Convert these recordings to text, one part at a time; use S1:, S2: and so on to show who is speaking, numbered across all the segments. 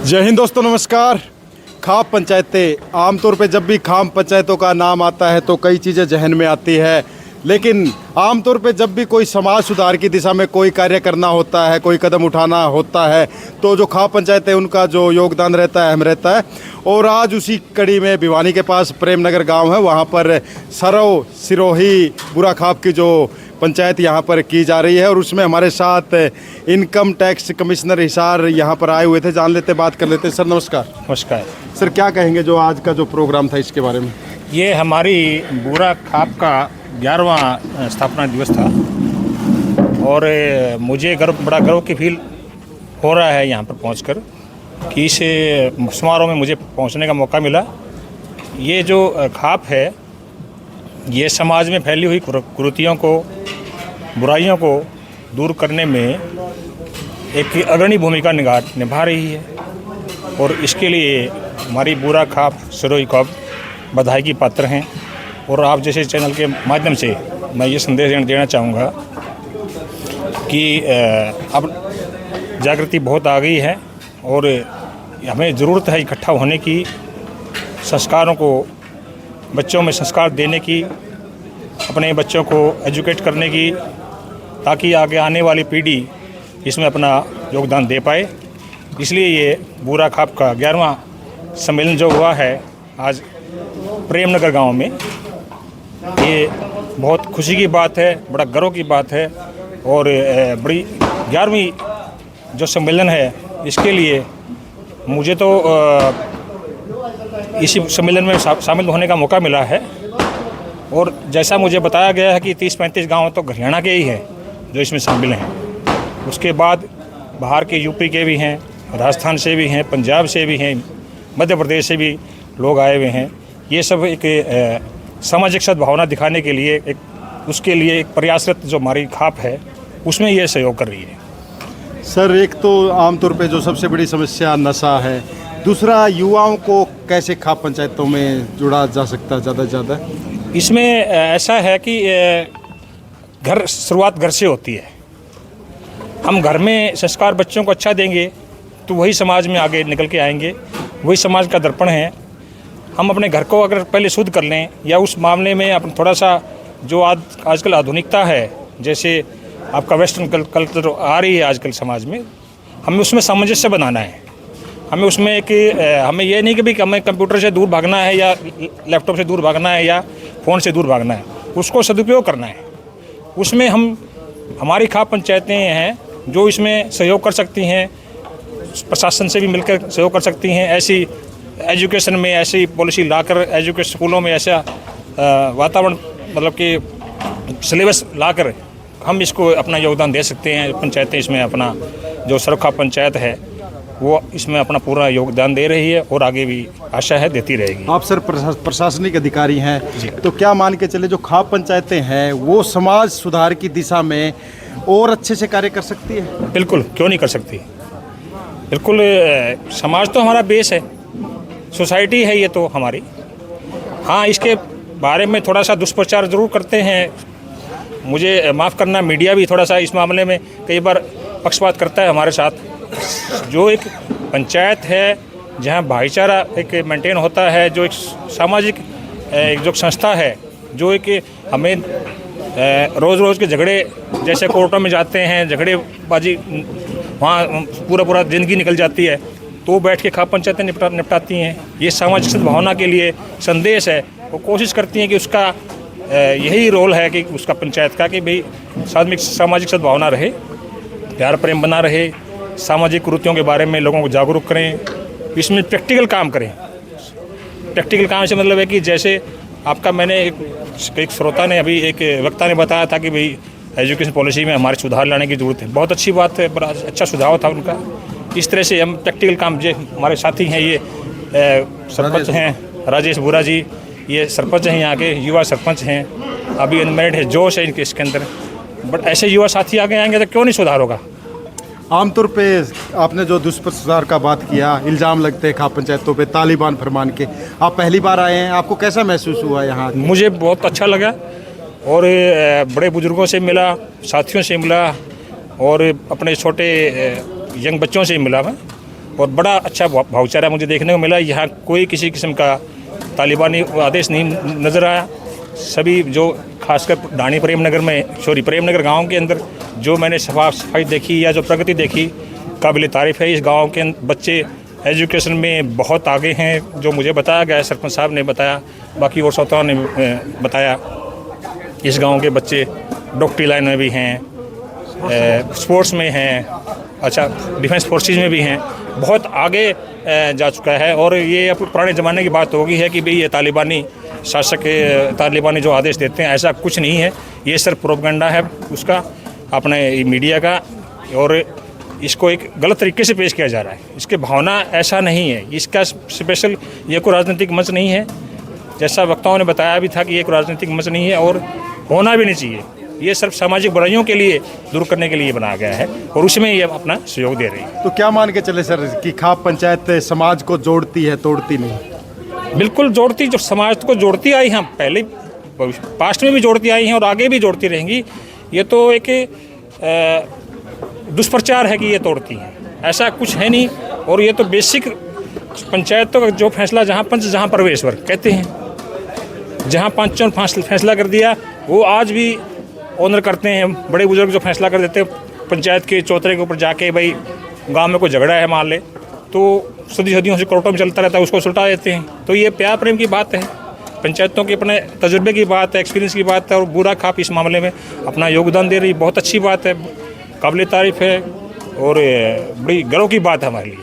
S1: जय हिंद दोस्तों, नमस्कार। खाप पंचायतें, आमतौर पे जब भी खाप पंचायतों का नाम आता है तो कई चीज़ें जहन में आती है, लेकिन आमतौर पे जब भी कोई समाज सुधार की दिशा में कोई कार्य करना होता है, कोई कदम उठाना होता है, तो जो खाप पंचायत है उनका जो योगदान रहता है अहम रहता है। और आज उसी कड़ी में भिवानी के पास प्रेम नगर गाँव है, वहाँ पर सरव सिरोही बुरा खाप की जो पंचायत यहाँ पर की जा रही है और उसमें हमारे साथ इनकम टैक्स कमिश्नर हिसार यहाँ पर आए हुए थे। जान लेते, बात कर लेते। सर नमस्कार।
S2: नमस्कार
S1: सर, क्या कहेंगे जो आज का जो प्रोग्राम था इसके बारे में?
S2: ये हमारी बुरा खाप का 11वां स्थापना दिवस था और मुझे बड़ा गर्व की फील हो रहा है यहाँ पर पहुँचकर कि इस समारोह में मुझे पहुँचने का मौका मिला। ये जो खाप है ये समाज में फैली हुई कुरीतियों को, बुराइयों को दूर करने में एक अग्रणी भूमिका निभा रही है और इसके लिए हमारी बुरा खाप सिरोही खाप बधाई की पात्र हैं। और आप जैसे चैनल के माध्यम से मैं ये संदेश देना चाहूँगा कि अब जागृति बहुत आ गई है और हमें ज़रूरत है इकट्ठा होने की, संस्कारों को बच्चों में संस्कार देने की, अपने बच्चों को एजुकेट करने की, ताकि आगे आने वाली पीढ़ी इसमें अपना योगदान दे पाए। इसलिए ये बुरा खाप का 11वां सम्मेलन जो हुआ है आज प्रेम नगर गाँव में, ये बहुत खुशी की बात है, बड़ा गर्व की बात है। और बड़ी 11वीं जो सम्मेलन है इसके लिए मुझे तो इसी सम्मेलन में शामिल होने का मौका मिला है। और जैसा मुझे बताया गया है कि 30-35 गाँव तो हरियाणा के ही हैं जो इसमें शामिल हैं। उसके बाद बाहर के यूपी के भी हैं, राजस्थान से भी हैं, पंजाब से भी हैं, मध्य प्रदेश से भी लोग आए हुए हैं। ये सब एक सामाजिक सद्भावना दिखाने के लिए उसके लिए एक प्रयासरत जो हमारी खाप है उसमें ये सहयोग कर रही है।
S1: सर, एक तो आमतौर पे जो सबसे बड़ी समस्या नशा है, दूसरा युवाओं को कैसे खाप पंचायतों में जुड़ा जा सकता है ज़्यादा से ज़्यादा?
S2: इसमें ऐसा है कि शुरुआत घर से होती है। हम घर में संस्कार बच्चों को अच्छा देंगे तो वही समाज में आगे निकल के आएंगे, वही समाज का दर्पण है। हम अपने घर को अगर पहले शुद्ध कर लें या उस मामले में अपन थोड़ा सा जो आजकल आधुनिकता है, जैसे आपका वेस्टर्न कल्चर आ रही है आजकल समाज में, हमें उसमें सामंजस्य बनाना है। हमें उसमें हमें ये नहीं कि भाई हमें कंप्यूटर से दूर भागना है या लैपटॉप से दूर भागना है या फ़ोन से दूर भागना है, उसको सदुपयोग करना है। उसमें हमारी खाप पंचायतें हैं जो इसमें सहयोग कर सकती हैं, प्रशासन से भी मिलकर सहयोग कर सकती हैं। ऐसी एजुकेशन में ऐसी पॉलिसी लाकर, एजुकेशन स्कूलों में ऐसा वातावरण मतलब कि सिलेबस लाकर हम इसको अपना योगदान दे सकते हैं। पंचायतें इसमें अपना जो सरव पंचायत है वो इसमें अपना पूरा योगदान दे रही है और आगे भी आशा है देती रहेगी।
S1: आप सर प्रशासनिक अधिकारी हैं, तो क्या मान के चले जो खाप पंचायतें हैं वो समाज सुधार की दिशा में और अच्छे से कार्य कर सकती है?
S2: बिल्कुल, क्यों नहीं कर सकती। बिल्कुल, समाज तो हमारा बेस है, सोसाइटी है ये तो हमारी। हाँ, इसके बारे में थोड़ा सा दुष्प्रचार ज़रूर करते हैं, मुझे माफ़ करना, मीडिया भी थोड़ा सा इस मामले में कई बार पक्षपात करता है हमारे साथ। जो एक पंचायत है जहाँ भाईचारा एक मेंटेन होता है, जो एक सामाजिक जो संस्था है, जो एक हमें रोज़ के झगड़े जैसे कोर्टों में जाते हैं, झगड़ेबाजी वहाँ पूरा ज़िंदगी निकल जाती है, तो बैठ के खाप पंचायतें निपटाती हैं। ये सामाजिक सद्भावना के लिए संदेश है। वो कोशिश करती हैं कि उसका यही रोल है कि उसका पंचायत का कि भाई सामाजिक सद्भावना रहे, प्यार प्रेम बना रहे, सामाजिक कुरीतियों के बारे में लोगों को जागरूक करें, इसमें प्रैक्टिकल काम करें। प्रैक्टिकल काम से मतलब है कि जैसे आपका मैंने एक श्रोता ने अभी एक वक्ता ने बताया था कि भाई एजुकेशन पॉलिसी में हमारे सुधार लाने की ज़रूरत है। बहुत अच्छी बात है, बड़ा अच्छा सुझाव था उनका। इस तरह से हम प्रैक्टिकल काम, जो हमारे साथी हैं ये सरपंच हैं राजेश बुरा जी, ये सरपंच हैं यहाँ के, युवा सरपंच हैं, अभी अनमेरिड है, जोश है इनके इसके अंदर। बट ऐसे युवा साथी आगे आएंगे तो क्यों नहीं सुधार होगा।
S1: आमतौर पे आपने जो दुष्प्रचार का बात किया, इल्ज़ाम लगते हैं खाप पंचायतों पे तालिबान फरमान के, आप पहली बार आए हैं, आपको कैसा महसूस हुआ यहाँ?
S2: मुझे बहुत अच्छा लगा और बड़े बुजुर्गों से मिला, साथियों से मिला और अपने छोटे यंग बच्चों से मिला मैं, और बड़ा अच्छा भाईचारा मुझे देखने को मिला। यहाँ कोई किसी किस्म का तालिबानी आदेश नहीं नज़र आया। सभी जो खासकर ढाणी प्रेमनगर में प्रेमनगर गांव के अंदर जो मैंने सफाई देखी या जो प्रगति देखी, काबिल तारीफ़ है। इस गांव के बच्चे एजुकेशन में बहुत आगे हैं, जो मुझे बताया गया है, सरपंच साहब ने बताया, बाकी और सौताओं ने बताया। इस गांव के बच्चे डॉक्टरी लाइन में भी हैं, स्पोर्ट्स में हैं, अच्छा डिफेंस फोर्सेस में भी हैं, बहुत आगे जा चुका है। और ये अब पुराने ज़माने की बात होगी है कि भाई ये तालिबानी शासक तालिबानी जो आदेश देते हैं, ऐसा कुछ नहीं है। ये सिर्फ प्रोपेगेंडा है उसका, अपने मीडिया का, और इसको एक गलत तरीके से पेश किया जा रहा है। इसके भावना ऐसा नहीं है, इसका स्पेशल ये कोई राजनीतिक मंच नहीं है। जैसा वक्ताओं ने बताया भी था कि ये कोई राजनीतिक मंच नहीं है और होना भी नहीं चाहिए। ये सिर्फ सामाजिक बुराइयों के लिए दूर करने के लिए बनाया गया है और उसमें ये अपना सहयोग दे रही है।
S1: तो क्या मान के चले सर कि खाप पंचायत समाज को जोड़ती है, तोड़ती नहीं?
S2: बिल्कुल जोड़ती, जो समाज को जोड़ती आई हैं, पहले पास्ट में भी जोड़ती आई हैं और आगे भी जोड़ती रहेंगी। ये तो एक दुष्प्रचार है कि ये तोड़ती हैं, ऐसा कुछ है नहीं। और ये तो बेसिक पंचायतों का जो फैसला, जहाँ पंच जहाँ परमेश्वर कहते हैं, जहाँ पंचों ने फैसला कर दिया वो आज भी ऑनर करते हैं। बड़े बुजुर्ग जो फैसला कर देते हैं पंचायत के चौतरे के ऊपर जाके, भाई गांव में कोई झगड़ा है मान ले, तो सदियों से कोर्टों में चलता रहता है, उसको सुलटा देते हैं। तो ये प्यार प्रेम की बात है, पंचायतों के अपने तजुर्बे की बात है, एक्सपीरियंस की बात है। और बुरा खाप इस मामले में अपना योगदान दे रही, बहुत अच्छी बात है, काबिल तारीफ़ है और बड़ी गर्व की बात है हमारे लिए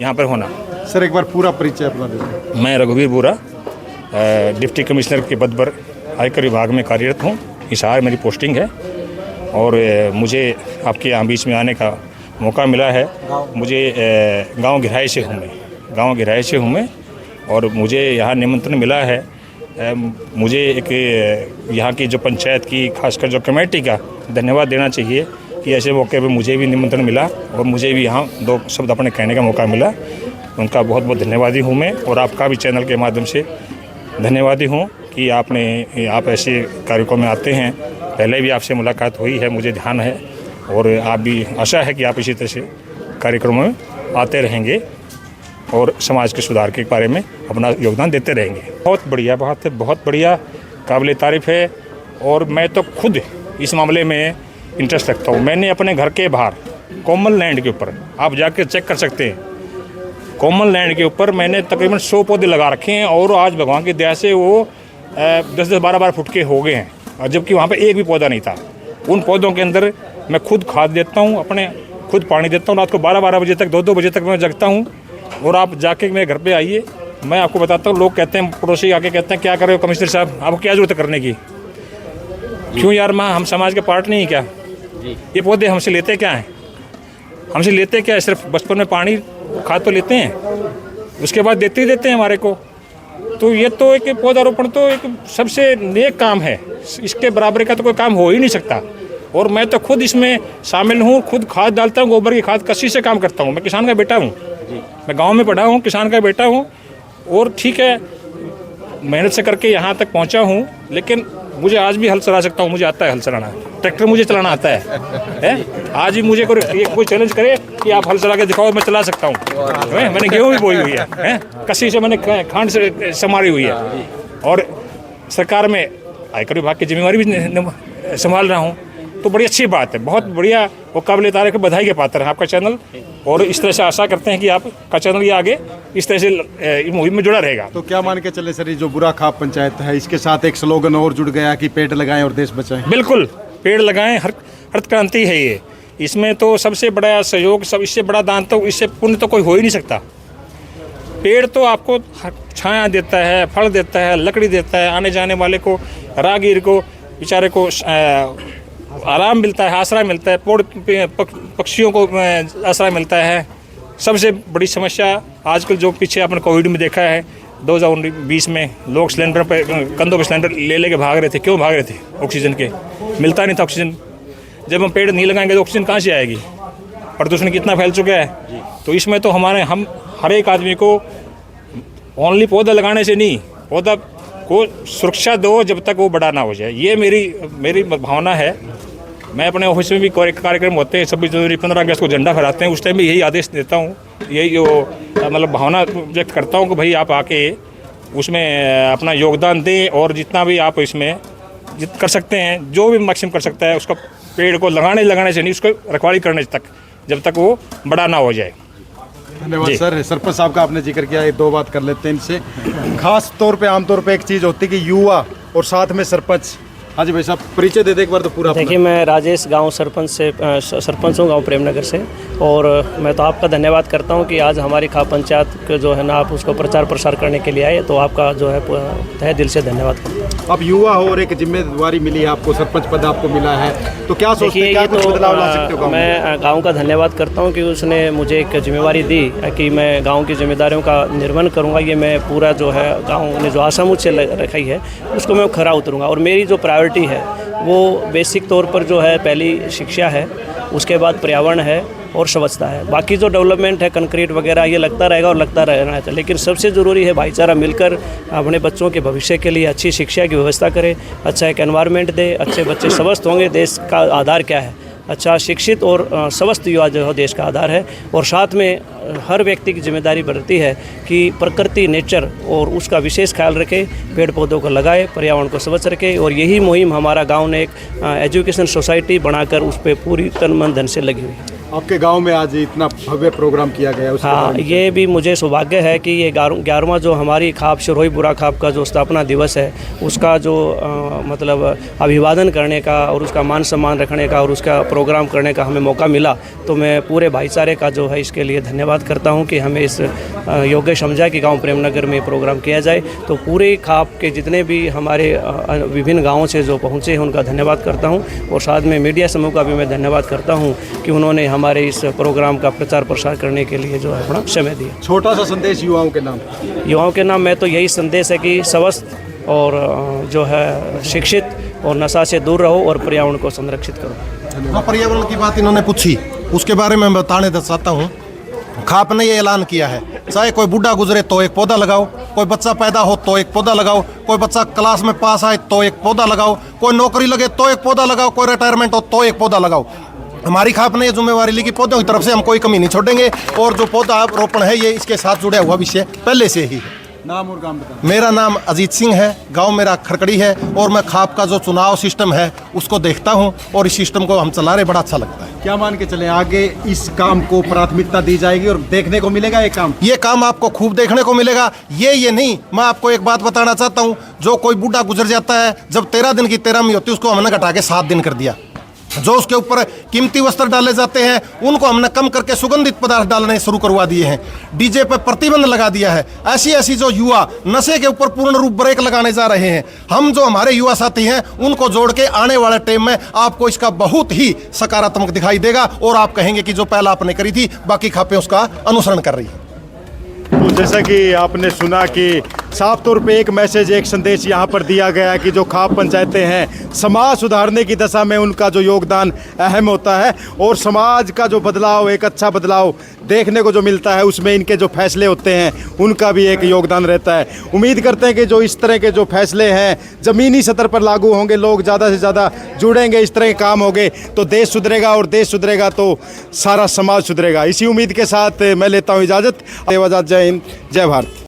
S2: यहाँ पर होना।
S1: सर एक बार पूरा परिचय अपना दीजिए।
S2: मैं रघुवीर बोरा, डिप्टी कमिश्नर के पद पर आयकर विभाग में कार्यरत हूँ। हिसार मेरी पोस्टिंग है और मुझे आपके यहाँ बीच में आने का मौका मिला है। मुझे गांव गिराई से हूँ मैं और मुझे यहाँ निमंत्रण मिला है। मुझे एक यहाँ की जो पंचायत की खासकर जो कमेटी का धन्यवाद देना चाहिए कि ऐसे मौके पे मुझे भी निमंत्रण मिला और मुझे भी यहाँ दो शब्द अपने कहने का मौका मिला। उनका बहुत बहुत धन्यवादी हूँ मैं, और आपका भी चैनल के माध्यम से धन्यवादी हूँ कि आप ऐसे कार्यक्रम में आते हैं। पहले भी आपसे मुलाकात हुई है, मुझे ध्यान है, और आप भी आशा है कि आप इसी तरह से कार्यक्रमों में आते रहेंगे और समाज के सुधार के बारे में अपना योगदान देते रहेंगे। बहुत बढ़िया बात है, बहुत बढ़िया, काबिल तारीफ़ है। और मैं तो खुद इस मामले में इंटरेस्ट रखता हूँ। मैंने अपने घर के बाहर कॉमन लैंड के ऊपर, आप जाकर चेक कर सकते हैं, कॉमन लैंड के ऊपर मैंने तकरीबन 100 पौधे लगा रखे हैं और आज भगवान की दया से वो 10-10, 12-12 फुट के हो गए हैं, और जबकि वहाँ पे एक भी पौधा नहीं था। उन पौधों के अंदर मैं खुद खाद देता हूँ, अपने खुद पानी देता हूँ। रात को 12-12 बजे तक, 2-2 बजे तक मैं जगता हूँ। और आप जाके मेरे घर पे आइए, मैं आपको बताता हूँ। लोग कहते हैं, पड़ोसी आके कहते हैं, क्या कर रहे हो कमिश्नर साहब, आपको क्या ज़रूरत है करने की? क्यों यार, माँ हम समाज के पार्ट नहीं है क्या? ये पौधे हमसे लेते क्या हैं? हमसे लेते क्या है? सिर्फ बचपन में पानी खाद तो लेते हैं, उसके बाद देते ही देते हैं हमारे को। तो ये तो एक पौधारोपण तो एक सबसे नेक काम है, इसके बराबर का तो कोई काम हो ही नहीं सकता। और मैं तो खुद इसमें शामिल हूँ, खुद खाद डालता हूँ, गोबर की खाद कसी से काम करता हूँ। मैं किसान का बेटा हूँ, मैं गांव में पढ़ा हूँ, किसान का बेटा हूँ। और ठीक है, मेहनत से करके यहाँ तक पहुँचा हूँ, लेकिन मुझे आज भी हल चला सकता हूँ, मुझे आता है हल चलाना, ट्रैक्टर मुझे चलाना आता है। आज भी मुझे कोई चैलेंज करे कि आप हल चला के दिखाओ, मैं चला सकता हूँ। मैंने गेहूँ भी बोई हुई है, कसी से मैंने खांड से संभाली हुई है, और सरकार में आयकर विभाग की जिम्मेवारी भी संभाल रहा हूँ। तो बड़ी अच्छी बात है, बहुत बढ़िया, वो काबिल तारीफ़ है, बधाई के पात्र है आपका चैनल। और इस तरह से आशा करते हैं कि आपका चैनल ये आगे इस तरह से मुहिम में जुड़ा रहेगा।
S1: तो क्या मान के चले सर, ये जो बुरा खाप पंचायत है, इसके साथ एक स्लोगन और जुड़ गया कि पेड़ लगाएं और देश बचाएं?
S2: बिल्कुल, पेड़ लगाएं, हरित क्रांति है ये। इसमें तो सबसे बड़ा सहयोग, सब इससे बड़ा दान तो, इससे पुण्य तो कोई हो ही नहीं सकता। पेड़ तो आपको छाया देता है, फल देता है, लकड़ी देता है, आने जाने वाले को, राहगीर को, बेचारे को आराम मिलता है, आश्रय मिलता है, पक्षियों को आश्रय मिलता है। सबसे बड़ी समस्या आजकल जो पीछे आपने कोविड में देखा है, 2020 में लोग सिलेंडर पे, कंधों पे सिलेंडर ले लेके भाग रहे थे। क्यों भाग रहे थे? ऑक्सीजन के, मिलता नहीं था ऑक्सीजन। जब हम पेड़ नहीं लगाएंगे तो ऑक्सीजन कहाँ से आएगी? प्रदूषण कितना फैल चुका है। तो इसमें तो हम हर एक आदमी को ओनली पौधा लगाने से नहीं, पौधा को सुरक्षा दो जब तक वो बड़ा ना हो जाए। ये मेरी भावना है। मैं अपने ऑफिस में भी कार्यक्रम होते हैं, 26 जनवरी 15 अगस्त को झंडा फहराते हैं, उस टाइम भी यही आदेश देता हूँ, यही मतलब भावना व्यक्त करता हूँ कि भाई आप आके उसमें अपना योगदान दें और जितना भी आप इसमें कर सकते हैं, जो भी मैक्सिमम कर सकता है, उसका पेड़ को लगाने से नहीं, उसको रखवाली करने तक, जब तक वो बड़ा ना हो जाए।
S1: धन्यवाद सर। सरपंच साहब का आपने जिक्र किया, ये दो बात कर लेते हैं इनसे। खास तौर पे आमतौर पे एक चीज़ होती है कि युवा और साथ में सरपंच। हाँ जी भाई साहब, परिचय दे दे एक बार तो पूरा।
S3: देखिए, मैं राजेश गांव सरपंच हूँ गांव प्रेमनगर से, और मैं तो आपका धन्यवाद करता हूँ कि आज हमारी खाप पंचायत के जो है ना, आप उसको प्रचार प्रसार करने के लिए आए, तो आपका जो है तहे दिल से धन्यवाद करता हूँ।
S1: आप युवा हो और एक जिम्मेदारी मिली है आपको, सरपंच पद आपको मिला है, तो क्या सोचते हैं, क्या कुछ बदलाव ला सकते हो?
S3: मैं गाँव का धन्यवाद करता हूँ कि उसने मुझे एक जिम्मेवारी दी कि मैं गाँव की जिम्मेदारियों का निर्वहन करूँगा। ये मैं पूरा जो है गाँव ने जो आशा मुझसे रखी है उसको मैं खरा उतरूँगा, और मेरी जो प्रायोरिटी है वो बेसिक तौर पर जो है, पहली शिक्षा है, उसके बाद पर्यावरण है और स्वच्छता है। बाकी जो डेवलपमेंट है, कंक्रीट वगैरह, ये लगता रहेगा और लगता रहना चाहिए, लेकिन सबसे ज़रूरी है भाईचारा मिलकर अपने बच्चों के भविष्य के लिए अच्छी शिक्षा की व्यवस्था करें, अच्छा एक एनवायरनमेंट दे, अच्छे बच्चे स्वस्थ होंगे। देश का आधार क्या है? अच्छा शिक्षित और स्वस्थ युवा जो है देश का आधार है। और साथ में हर व्यक्ति की जिम्मेदारी बनती है कि प्रकृति, नेचर और उसका विशेष ख्याल रखे, पेड़ पौधों को लगाए, पर्यावरण को स्वच्छ रखे, और यही मुहिम हमारा गांव ने एक एजुकेशन सोसाइटी बनाकर उस पर पूरी तन मन धन से लगी हुई है।
S1: आपके गांव में आज इतना भव्य प्रोग्राम किया गया है,
S3: हाँ, ये भी मुझे सौभाग्य है कि ये 11वां जो हमारी खाप सिरोही बुरा खाप का जो स्थापना दिवस है, उसका जो मतलब अभिवादन करने का और उसका मान सम्मान रखने का और उसका प्रोग्राम करने का हमें मौका मिला, तो मैं पूरे भाईचारे का जो है इसके लिए धन्यवाद करता हूँ कि हमें इस योग्य समझा कि गांव प्रेमनगर में प्रोग्राम किया जाए। तो पूरे खाप के जितने भी हमारे विभिन्न गाँवों से जो पहुँचे हैं उनका धन्यवाद करता हूँ, और साथ में मीडिया समूह का भी मैं धन्यवाद करता हूँ कि उन्होंने हमारे इस प्रोग्राम का प्रचार प्रसार करने के लिए जो है अपना समय दिया।
S1: छोटा सा संदेश युवाओं के नाम।
S3: युवाओं के नाम मैं तो यही संदेश है कि स्वस्थ और जो है शिक्षित और नशा से दूर रहो और पर्यावरण को संरक्षित करो।
S4: पर्यावरण की बात इन्होंने पूछी, उसके बारे में मैं बताने चाहता हूँ। खाप ने ये ऐलान किया है, चाहे कोई बूढ़ा गुजरे तो एक पौधा लगाओ, कोई बच्चा पैदा हो तो एक पौधा लगाओ, कोई बच्चा क्लास में पास आए तो एक पौधा लगाओ, कोई नौकरी लगे तो एक पौधा लगाओ, कोई रिटायरमेंट हो तो एक पौधा लगाओ। हमारी खाप ने ये जिम्मेवारी ली कि पौधों की तरफ से हम कोई कमी नहीं छोड़ेंगे, और जो पौधा रोपण है ये इसके साथ जुड़ा हुआ विषय पहले से ही है।
S1: नाम और काम बता।
S4: मेरा नाम अजीत सिंह है, गांव मेरा खड़कड़ी है, और मैं खाप का जो चुनाव सिस्टम है उसको देखता हूं, और इस सिस्टम को हम चला रहे, बड़ा अच्छा लगता है।
S1: क्या मान के चले आगे इस काम को प्राथमिकता दी जाएगी और देखने को मिलेगा ये काम
S4: आपको खूब देखने को मिलेगा। ये नहीं, मैं आपको एक बात बताना चाहता हूं, जो कोई बूढ़ा गुजर जाता है, जब 13 दिन की 13वीं होती है, उसको हमने घटा के 7 दिन कर दिया। जो उसके ऊपर कीमती वस्त्र डाले जाते हैं उनको हमने कम करके सुगंधित पदार्थ डालने शुरू करवा दिए हैं। डीजे पर प्रतिबंध लगा दिया है। ऐसी जो युवा नशे के ऊपर पूर्ण रूप ब्रेक लगाने जा रहे हैं, हम जो हमारे युवा साथी हैं उनको जोड़ के आने वाले टाइम में आपको इसका बहुत ही सकारात्मक दिखाई देगा, और आप कहेंगे कि जो पहला आपने करी थी बाकी खापें उसका अनुसरण कर रही है।
S1: तो जैसा कि आपने सुना कि साफ तौर पे एक मैसेज, एक संदेश यहाँ पर दिया गया है कि जो खाप पंचायतें हैं, समाज सुधारने की दशा में उनका जो योगदान अहम होता है, और समाज का जो बदलाव, एक अच्छा बदलाव देखने को जो मिलता है, उसमें इनके जो फैसले होते हैं उनका भी एक योगदान रहता है। उम्मीद करते हैं कि जो इस तरह के जो फैसले हैं ज़मीनी सतह पर लागू होंगे, लोग ज़्यादा से ज़्यादा जुड़ेंगे, इस तरह के काम होंगे तो देश सुधरेगा, और देश सुधरेगा तो सारा समाज सुधरेगा। इसी उम्मीद के साथ मैं लेता हूँ इजाज़त। जय हिंद, जय भारत।